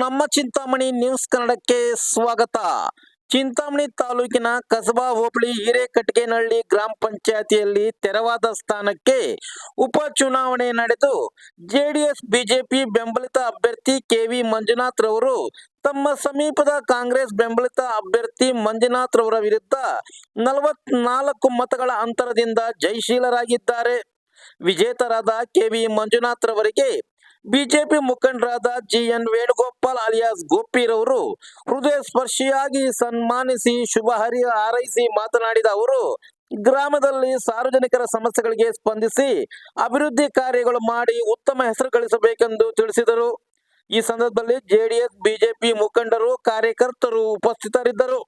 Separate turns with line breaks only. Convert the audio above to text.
ನಮ್ಮ ಚಿಂತಾಮಣಿ ನ್ಯೂಸ್ ಕನ್ನಡಕ್ಕೆ ಸ್ವಾಗತ. ಚಿಂತಾಮಣಿ ತಾಲೂಕಿನ ಕಸಬಾ ಹೋಬಳಿ ಹಿರೇಕಟ್ಟಿಗೆನಹಳ್ಳಿ ಗ್ರಾಮ ಪಂಚಾಯತಿಯಲ್ಲಿ ತೆರವಾದ ಸ್ಥಾನಕ್ಕೆ ಉಪಚುನಾವಣೆ ನಡೆದು ಜೆಡಿಎಸ್ ಬಿಜೆಪಿ ಬೆಂಬಲಿತ ಅಭ್ಯರ್ಥಿ ಕೆವಿ ಮಂಜುನಾಥ್ ರವರು ತಮ್ಮ ಸಮೀಪದ ಕಾಂಗ್ರೆಸ್ ಬೆಂಬಲಿತ ಅಭ್ಯರ್ಥಿ ಮಂಜುನಾಥ್ ರವರ ವಿರುದ್ಧ 44 ಮತಗಳ ಅಂತರದಿಂದ ಜಯಶೀಲರಾಗಿದ್ದಾರೆ. ವಿಜೇತರಾದ ಕೆವಿ ಮಂಜುನಾಥ್ ರವರಿಗೆ ಬಿಜೆಪಿ ಮುಖಂಡರಾದ ಜಿಎನ್ ವೇಣುಗೋಪಾಲ್ ಅಲಿಯಾಸ್ ಗೋಪಿರವರು ಹೃದಯ ಸ್ಪರ್ಶಿಯಾಗಿ ಸನ್ಮಾನಿಸಿ ಶುಭ ಹಾರೈಸಿ ಮಾತನಾಡಿದ ಅವರು, ಗ್ರಾಮದಲ್ಲಿ ಸಾರ್ವಜನಿಕರ ಸಮಸ್ಯೆಗಳಿಗೆ ಸ್ಪಂದಿಸಿ ಅಭಿವೃದ್ಧಿ ಕಾರ್ಯಗಳು ಮಾಡಿ ಉತ್ತಮ ಹೆಸರು ಗಳಿಸಬೇಕೆಂದು ತಿಳಿಸಿದರು. ಈ ಸಂದರ್ಭದಲ್ಲಿ ಜೆಡಿಎಸ್ ಬಿಜೆಪಿ ಮುಖಂಡರು ಕಾರ್ಯಕರ್ತರು ಉಪಸ್ಥಿತರಿದ್ದರು.